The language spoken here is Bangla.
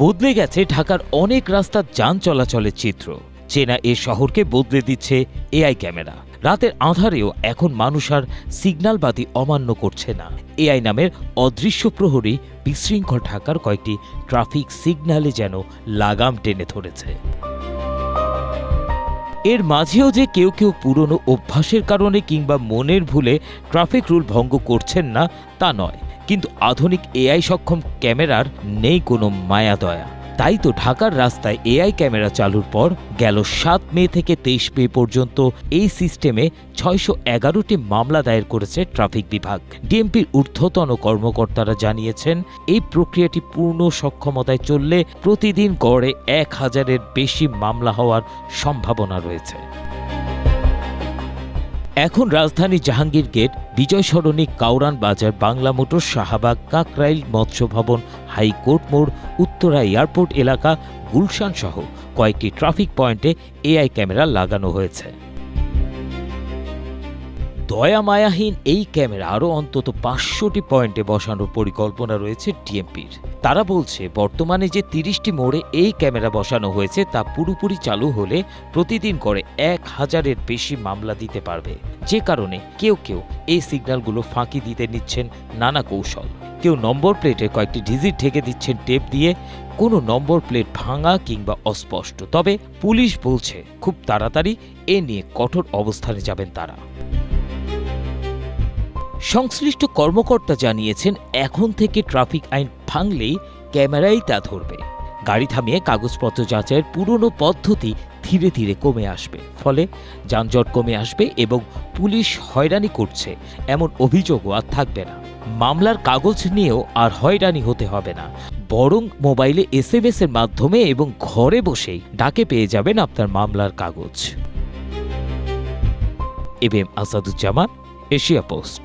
বদলে গেছে ঢাকার অনেক রাস্তার যান চলাচলের চিত্র। চেনা এ শহরকে বদলে দিচ্ছে এআই ক্যামেরা। রাতের আঁধারেও এখন মানুষ আর সিগন্যাল বাতি অমান্য করছে না। এআই নামের অদৃশ্য প্রহরী বিশৃঙ্খল ঢাকার কয়েকটি ট্রাফিক সিগন্যালে যেন লাগাম টেনে ধরেছে। এর মাঝেও যে কেউ কেউ পুরনো অভ্যাসের কারণে কিংবা মনের ভুলে ট্রাফিক রুল ভঙ্গ করছেন না তা নয়, কিন্তু আধুনিক এআই সক্ষম ক্যামেরার নেই কোনো মায়া দয়া। তাই তো ঢাকার রাস্তায় এআই ক্যামেরা চালুর পর গেল 7 মে থেকে 23 মে পর্যন্ত এই সিস্টেমে 611টি মামলা দায়ের করেছে ট্রাফিক বিভাগ। ডিএমপির ঊর্ধ্বতন কর্মকর্তারা জানিয়েছেন, এই প্রক্রিয়াটি পূর্ণ সক্ষমতায় চললে প্রতিদিন গড়ে 1000-এর বেশি মামলা হওয়ার সম্ভাবনা রয়েছে। এখন রাজধানী জাহাঙ্গীর গেট, বিজয় সরণি, কাউরান বাজার, বাংলা মোটর, শাহবাগ, কাকরাইল, মৎস্য ভবন, হাইকোর্ট মোড়, উত্তরা এয়ারপোর্ট এলাকা, গুলশান সহ কয়েকটি ট্রাফিক পয়েন্টে এআই ক্যামেরা লাগানো হয়েছে। দয়া মায়াহীন এই ক্যামেরা আরও অন্তত 500টি পয়েন্টে বসানোর পরিকল্পনা রয়েছে ডিএমপির। তারা বলছে, বর্তমানে যে 30টি মোড়ে এই ক্যামেরা বসানো হয়েছে তা পুরোপুরি চালু হলে প্রতিদিন করে 1000-এর বেশি মামলা দিতে পারবে। যে কারণে কেউ কেউ এই সিগন্যালগুলো ফাঁকি দিতে নিচ্ছেন নানা কৌশল। কেউ নম্বর প্লেটে কয়েকটি ডিজিট ঢেকে দিচ্ছেন টেপ দিয়ে, কোনো নম্বর প্লেট ভাঙা কিংবা অস্পষ্ট। তবে পুলিশ বলছে, খুব তাড়াতাড়ি এ নিয়ে কঠোর অবস্থানে যাবেন তারা। সংশ্লিষ্ট কর্মকর্তা জানিয়েছেন, এখন থেকে ট্রাফিক আইন ভাঙলেই ক্যামেরাই তা ধরবে। গাড়ি থামিয়ে কাগজপত্র যাচাইয়ের পুরনো পদ্ধতি ধীরে ধীরে কমে আসবে। ফলে যানজট কমে আসবে এবং পুলিশ হয়রানি করছে এমন অভিযোগও আর থাকবে না। মামলার কাগজ নিয়েও আর হয়রানি হতে হবে না, বরং মোবাইলে SMS এর মাধ্যমে এবং ঘরে বসেই ডাকে পেয়ে যাবেন আপনার মামলার কাগজ। ABM Asaduzzaman, Asia post.